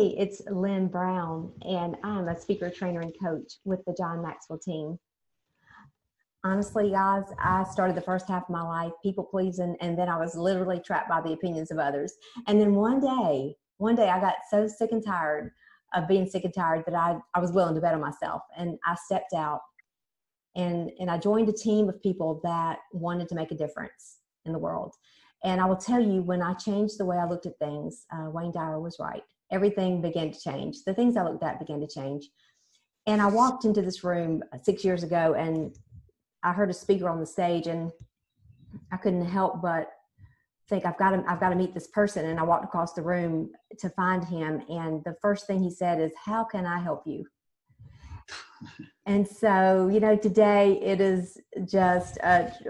Hey, it's Lynn Brown, and I'm a speaker, trainer, and coach with the John Maxwell Team. Honestly, guys, I started the first half of my life people pleasing, and then I was literally trapped by the opinions of others. And then one day I got so sick and tired of being sick and tired that I was willing to bet on myself, and I stepped out and I joined a team of people that wanted to make a difference in the world. And I will tell you, when I changed the way I looked at things, Wayne Dyer was right. Everything began to change. The things I looked at began to change. And I walked into this room 6 years ago, and I heard a speaker on the stage, and I couldn't help but think, I've got to meet this person. And I walked across the room to find him. And the first thing he said is, "How can I help you?" And so, today it is just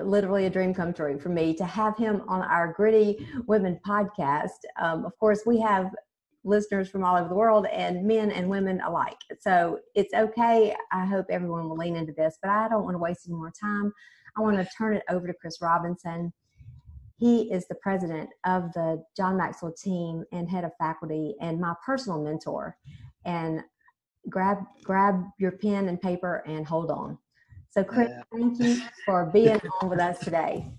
literally a dream come true for me to have him on our Gritty Women podcast. Of course, we have listeners from all over the world, and men and women alike. So it's okay. I hope everyone will lean into this, but I don't want to waste any more time. I want to turn it over to Chris Robinson. He is the president of the John Maxwell Team and head of faculty, and my personal mentor. And grab your pen and paper and hold on. So Chris, thank you for being on with us today.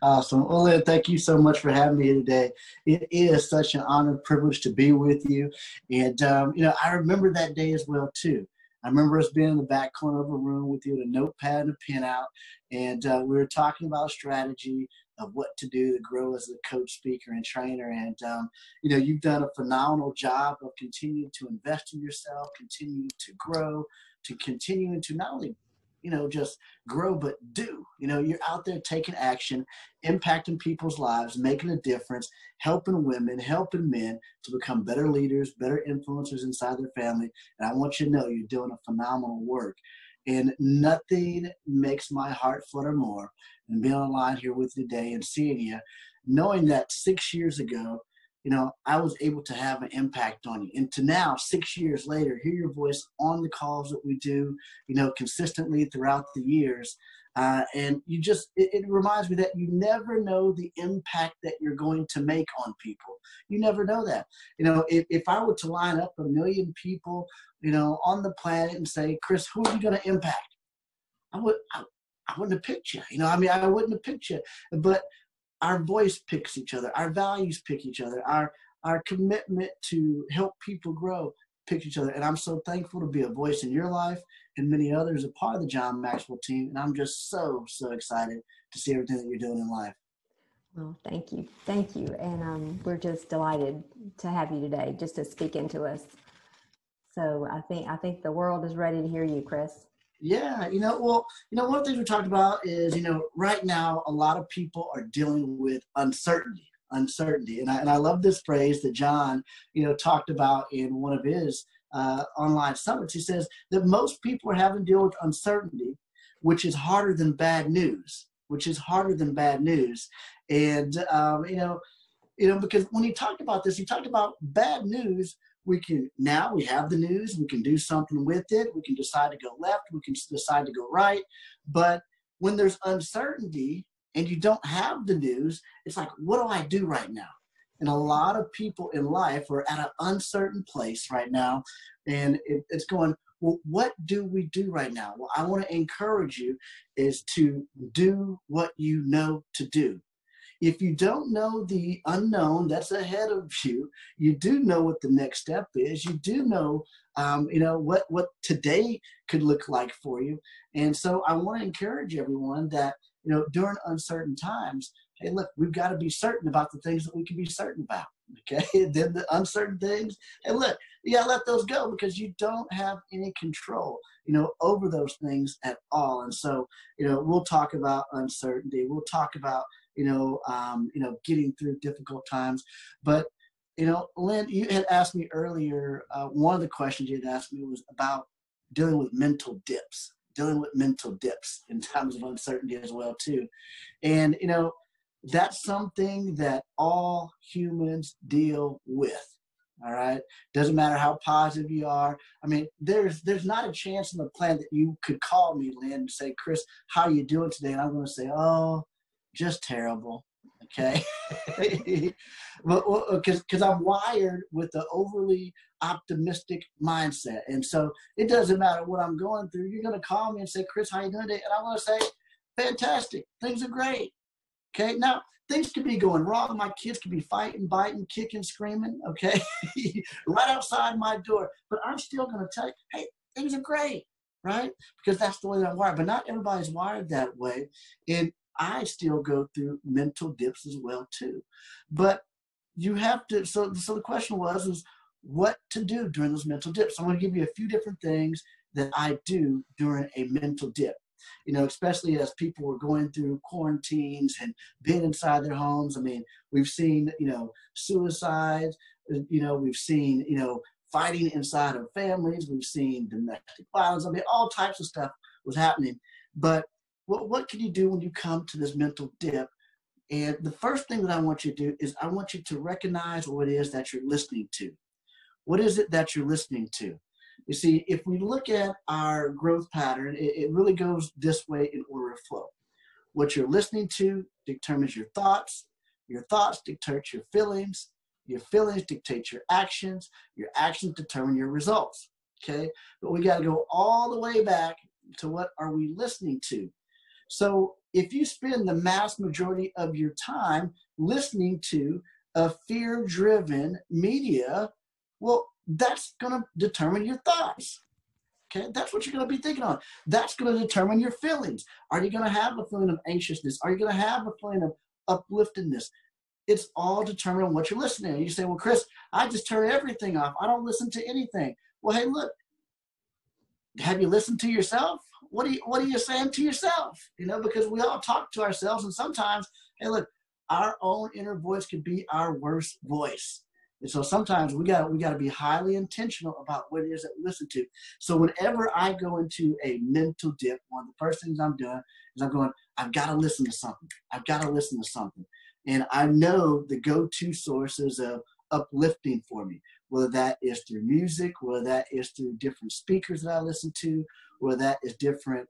Awesome. Well, Lynn, thank you so much for having me here today. It is such an honor and privilege to be with you. And, I remember that day as well, too. I remember us being in the back corner of a room with you with a notepad and a pen out. And we were talking about strategy of what to do to grow as a coach, speaker, and trainer. And, you've done a phenomenal job of continuing to invest in yourself, continue to grow, to continue to not only just grow, but do. You're out there taking action, impacting people's lives, making a difference, helping women, helping men to become better leaders, better influencers inside their family. And I want you to know you're doing a phenomenal work. And nothing makes my heart flutter more than being online here with you today and seeing you, knowing that 6 years ago, I was able to have an impact on you. And to now, 6 years later, hear your voice on the calls that we do, consistently throughout the years. And it reminds me that you never know the impact that you're going to make on people. You never know that. If I were to line up 1 million people, on the planet and say, Chris, who are you going to impact? I wouldn't have picked you. I wouldn't have picked you. But our voice picks each other. Our values pick each other. Our commitment to help people grow pick each other. And I'm so thankful to be a voice in your life and many others, a part of the John Maxwell Team. And I'm just so, so excited to see everything that you're doing in life. Well, thank you. Thank you. And we're just delighted to have you today, just to speak into us. So I think the world is ready to hear you, Chris. Yeah, one of the things we talked about is, right now, a lot of people are dealing with uncertainty. And I love this phrase that John, talked about in one of his online summits. He says that most people are having to deal with uncertainty, which is harder than bad news, And, because when he talked about this, he talked about bad news. We have the news, we can do something with it. We can decide to go left, we can decide to go right. But when there's uncertainty and you don't have the news, it's like, what do I do right now? And a lot of people in life are at an uncertain place right now. And it's going, well, what do we do right now? Well, I want to encourage you is to do what you know to do. If you don't know the unknown that's ahead of you, you do know what the next step is. You do know, what today could look like for you. And so I want to encourage everyone that, during uncertain times, hey, look, we've got to be certain about the things that we can be certain about. Okay. And then the uncertain things, hey, look, you got to let those go because you don't have any control, over those things at all. And so, we'll talk about uncertainty. We'll talk about, getting through difficult times. But, Lynn, you had asked me earlier, one of the questions you had asked me was about dealing with mental dips in times of uncertainty as well, too. And, that's something that all humans deal with. All right. Doesn't matter how positive you are. I mean, there's not a chance on the planet that you could call me, Lynn, and say, Chris, how are you doing today? And I'm going to say, oh, just terrible. okay? Because I'm wired with the overly optimistic mindset. And so it doesn't matter what I'm going through. You're going to call me and say, Chris, how you doing today? And I'm going to say, fantastic. Things are great. Okay. Now, things could be going wrong. My kids could be fighting, biting, kicking, screaming. Okay. Right outside my door. But I'm still going to tell you, hey, things are great. Right? Because that's the way that I'm wired. But not everybody's wired that way. And I still go through mental dips as well, too. But you have to, so the question is what to do during those mental dips. I'm going to give you a few different things that I do during a mental dip. You know, especially as people were going through quarantines and being inside their homes. I mean, we've seen, you know, suicides, you know, we've seen, you know, fighting inside of families. We've seen domestic violence. I mean, all types of stuff was happening. But what can you do when you come to this mental dip? And the first thing that I want you to do is I want you to recognize what it is that you're listening to. What is it that you're listening to? You see, if we look at our growth pattern, it really goes this way in order of flow. What you're listening to determines your thoughts dictate your feelings dictate your actions determine your results, okay? But we got to go all the way back to what are we listening to. So if you spend the mass majority of your time listening to a fear-driven media, well, that's going to determine your thoughts. Okay, that's what you're going to be thinking on. That's going to determine your feelings. Are you going to have a feeling of anxiousness? Are you going to have a feeling of upliftedness? It's all determined on what you're listening to. You say, well, Chris, I just turn everything off. I don't listen to anything. Well, hey, look, have you listened to yourself? What are you saying to yourself? You know, because we all talk to ourselves, and sometimes, hey, look, our own inner voice could be our worst voice. And so sometimes we got to be highly intentional about what it is that we listen to. So whenever I go into a mental dip, one of the first things I'm doing is I'm going, I've got to listen to something. I've got to listen to something. And I know the go-to sources of uplifting for me, whether that is through music, whether that is through different speakers that I listen to, whether that is different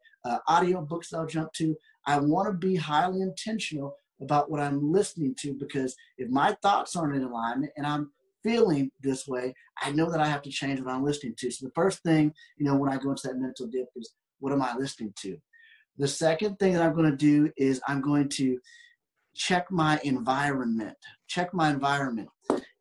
audio books that I'll jump to. I want to be highly intentional about what I'm listening to, because if my thoughts aren't in alignment and I'm feeling this way, I know that I have to change what I'm listening to. So the first thing, you know, when I go into that mental dip is, what am I listening to? The second thing that I'm going to do is I'm going to check my environment. Check my environment.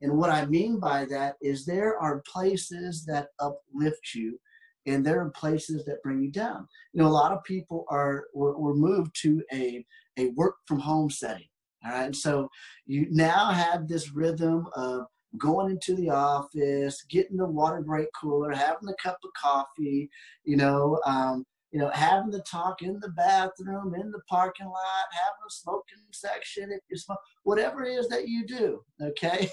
And what I mean by that is there are places that uplift you, and there are places that bring you down. You know, a lot of people were moved to a work from home setting. All right. And so you now have this rhythm of going into the office, getting the water break cooler, having a cup of coffee, having the talk in the bathroom, in the parking lot, having a smoking section, if you smoke, whatever it is that you do, okay?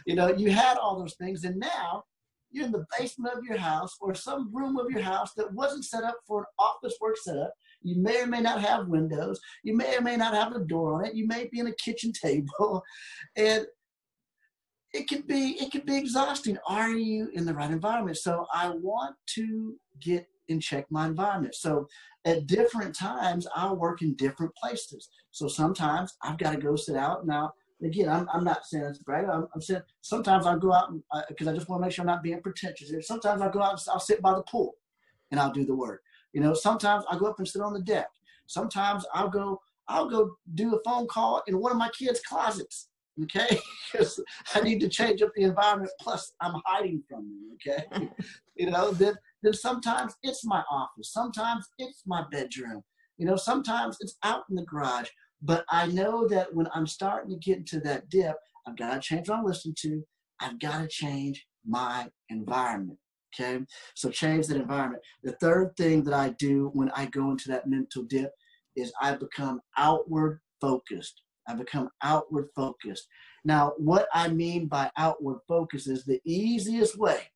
You had all those things, and now you're in the basement of your house or some room of your house that wasn't set up for an office work setup. You may or may not have windows. You may or may not have a door on it. You may be in a kitchen table, and it can be exhausting. Are you in the right environment? So I want to get and check my environment. So at different times, I'll work in different places. So sometimes I've got to go sit out. Now, again, I'm not saying it's brag. I'm saying sometimes I'll go out because I just want to make sure I'm not being pretentious here. Sometimes I'll go out and I'll sit by the pool and I'll do the work. Sometimes I'll go up and sit on the deck. Sometimes I'll go do a phone call in one of my kids' closets. Okay, because I need to change up the environment. Plus, I'm hiding from them. Okay, then sometimes it's my office. Sometimes it's my bedroom. Sometimes it's out in the garage. But I know that when I'm starting to get into that dip, I've got to change what I'm listening to. I've got to change my environment. Okay, so change that environment. The third thing that I do when I go into that mental dip is I become outward focused. Now, what I mean by outward focus is the easiest way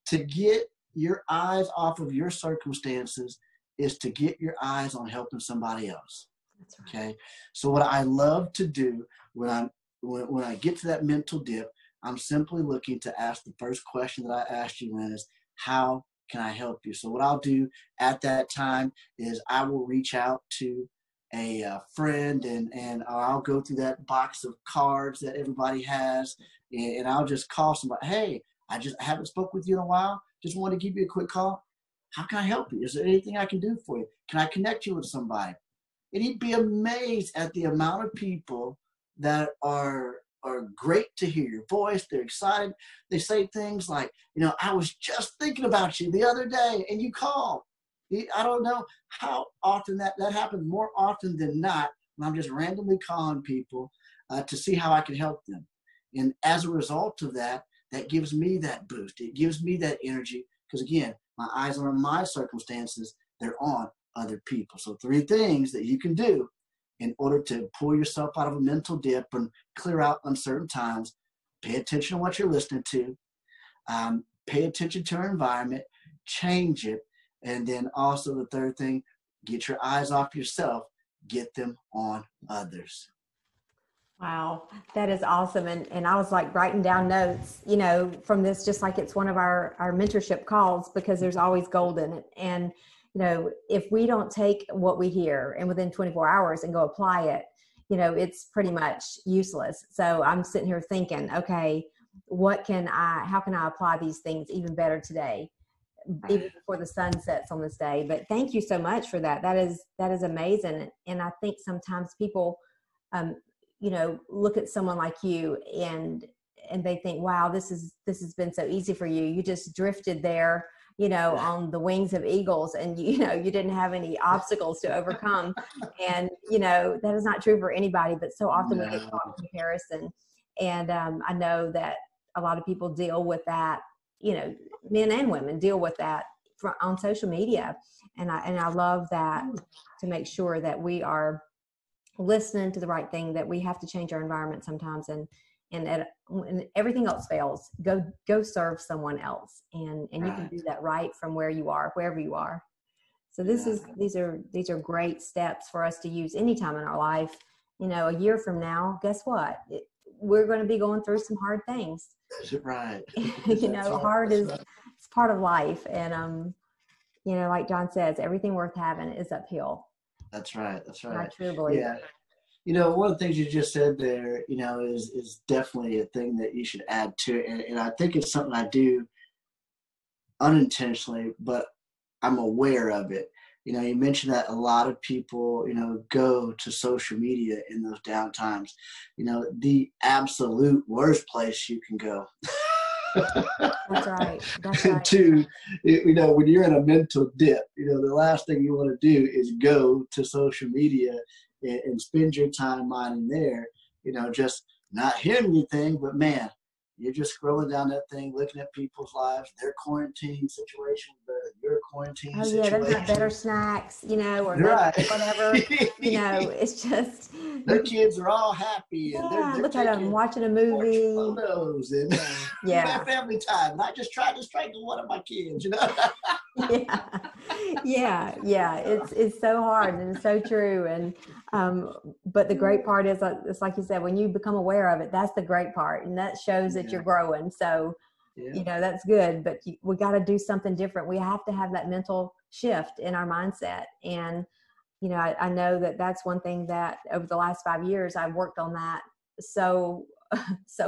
to get your eyes off of your circumstances is to get your eyes on helping somebody else. That's right. Okay. So what I love to do when I get to that mental dip, I'm simply looking to ask the first question that I asked you, Lynn, is how can I help you? So what I'll do at that time is I will reach out to a friend, and I'll go through that box of cards that everybody has, and I'll just call somebody. Hey, I haven't spoke with you in a while. Just want to give you a quick call. How can I help you? Is there anything I can do for you? Can I connect you with somebody? And you'd be amazed at the amount of people that are great to hear your voice. They're excited. They say things like, I was just thinking about you the other day and you called. I don't know how often that happens, more often than not, when I'm just randomly calling people to see how I can help them. And as a result of that, that gives me that boost. It gives me that energy because, again, my eyes are on my circumstances. They're on other people. So 3 things that you can do in order to pull yourself out of a mental dip and clear out uncertain times. Pay attention to what you're listening to. Pay attention to your environment. Change it. And then also the 3rd thing, get your eyes off yourself. Get them on others. Wow, that is awesome. And I was like writing down notes, from this, just like it's one of our mentorship calls, because there's always gold in it. And, if we don't take what we hear and within 24 hours and go apply it, it's pretty much useless. So I'm sitting here thinking, okay, how can I apply these things even better today, even before the sun sets on this day? But thank you so much for that. That is amazing. And I think sometimes people, look at someone like you and they think, wow, this has been so easy for you. You just drifted there, on the wings of eagles, and you didn't have any obstacles to overcome. And, that is not true for anybody, but so often we get caught in comparison. And I know that a lot of people deal with that, men and women deal with that on social media. And I love that, to make sure that we are listening to the right thing, that we have to change our environment sometimes, and when everything else fails, go serve someone else, and you can do that right from wherever you are. So these are great steps for us to use anytime in our life. A year from now, guess what? We're going to be going through some hard things. Right. Hard is it's part of life, and like John says, everything worth having is uphill. That's right. I truly believe. Yeah. One of the things you just said there, is definitely a thing that you should add to it. And I think it's something I do unintentionally, but I'm aware of it. You mentioned that a lot of people, go to social media in those down times. The absolute worst place you can go. That's right. To, when you're in a mental dip, the last thing you want to do is go to social media and spend your time minding there, just not hearing anything, but man, you're just scrolling down that thing, looking at people's lives, their quarantine situation, your quarantine situation. They've got better snacks, or whatever, it's just. Their kids are all happy. And they're look at them watching a movie. Photos and family time. And I just tried to strangle one of my kids, Yeah. It's so hard, and it's so true. And but the great part is, it's like you said, when you become aware of it, that's the great part, and that shows that you're growing. So that's good. But we got to do something different. We have to have that mental shift in our mindset. And I know that that's one thing that over the last 5 years I've worked on that so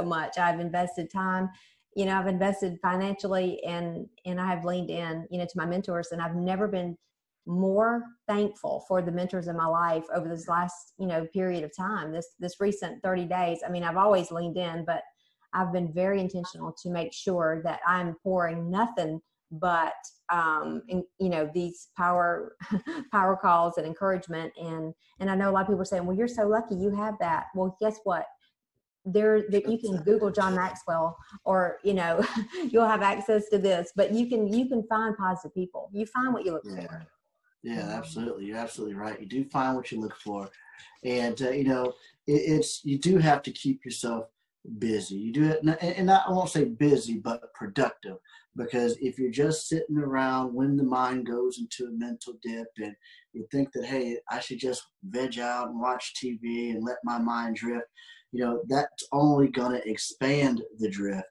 much. I've invested time. I've invested financially, and I have leaned in, to my mentors, and I've never been more thankful for the mentors in my life over this last, period of time, this recent 30 days. I mean, I've always leaned in, but I've been very intentional to make sure that I'm pouring nothing but, these power calls and encouragement. And I know a lot of people are saying, well, you're so lucky you have that. Well, guess what? That you can Google John Maxwell, or you'll have access to this, but you can find positive people. You find what you look for. Yeah, absolutely. You're absolutely right. You do find what you look for, and you do have to keep yourself busy. You do it, and I won't say busy, but productive. Because if you're just sitting around when the mind goes into a mental dip, and you think that, hey, I should just veg out and watch TV and let my mind drift, that's only going to expand the drift.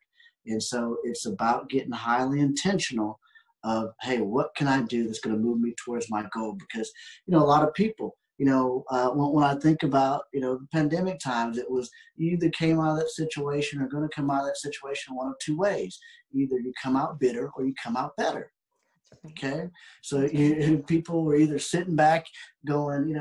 And so it's about getting highly intentional of, hey, what can I do that's going to move me towards my goal? Because, a lot of people, When I think about, the pandemic times, it was you either came out of that situation or going to come out of that situation one of two ways. Either you come out bitter or you come out better. Okay. So people were either sitting back going,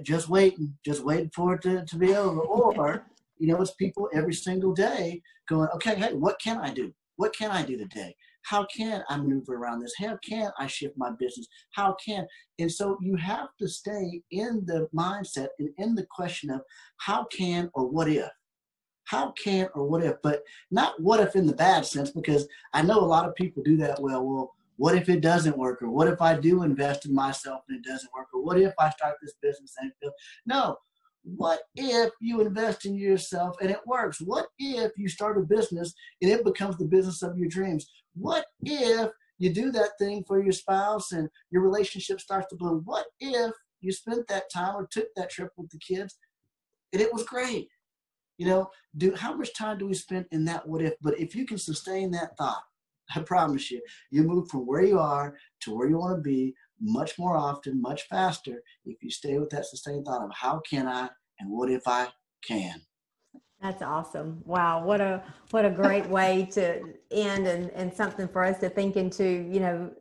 just waiting for it to be over. Or, it's people every single day going, okay, hey, what can I do? What can I do today? How can I maneuver around this? How can I shift my business? And so you have to stay in the mindset and in the question of how can or what if. How can or what if, but not what if in the bad sense, because I know a lot of people do that. Well, what if it doesn't work? Or what if I do invest in myself and it doesn't work? Or what if I start this business and it fails? No. What if you invest in yourself and it works? What if you start a business and it becomes the business of your dreams? What if you do that thing for your spouse and your relationship starts to bloom? What if you spent that time or took that trip with the kids and it was great? How much time do we spend in that what if? But if you can sustain that thought, I promise you, you move from where you are to where you want to be much more often, much faster, if you stay with that sustained thought of how can I and what if I can. That's awesome. Wow. What a great way to end and something for us to think into,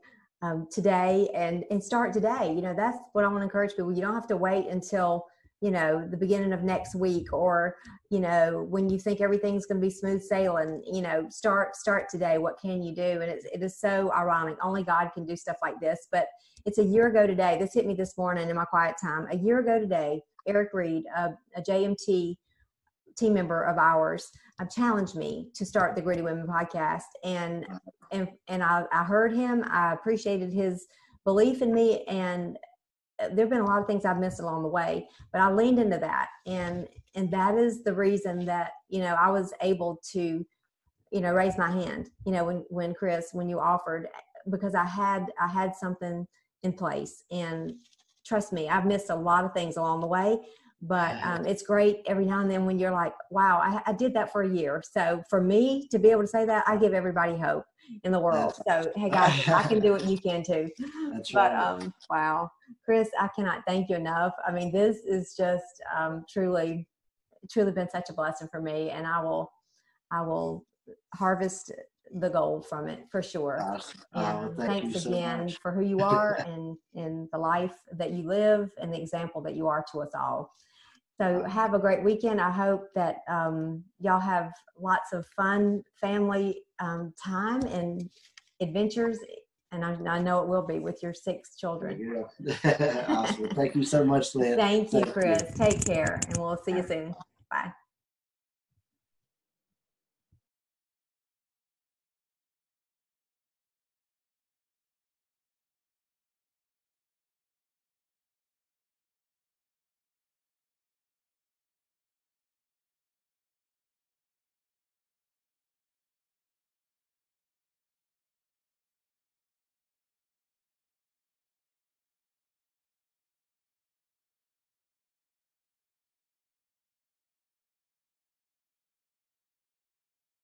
today and start today. That's what I want to encourage people. You don't have to wait until, the beginning of next week or, when you think everything's going to be smooth sailing, start today. What can you do? And it is so ironic. Only God can do stuff like this, but it's a year ago today. This hit me this morning in my quiet time. A year ago today, Eric Reed, a JMT team member of ours, challenged me to start the Gritty Women podcast. And I heard him. I appreciated his belief in me. And there've been a lot of things I've missed along the way, but I leaned into that. And that is the reason that, I was able to, raise my hand, when Chris, when you offered, because I had something in place. And trust me, I've missed a lot of things along the way, but it's great every now and then when you're like, wow, I did that for a year. So for me to be able to say that, I give everybody hope in the world. So, hey guys, if I can do it, you can too. That's but, right. Wow, Chris, I cannot thank you enough. I mean, this is just truly been such a blessing for me, and I will harvest the gold from it for sure. Awesome. Thanks again for who you are and the life that you live and the example that you are to us all. So have a great weekend. I hope that y'all have lots of fun family time and adventures. And I know it will be with your 6 children. Yeah. Awesome. Thank you so much, Leah. Thank you, Chris. Take care, and we'll see you soon. Bye.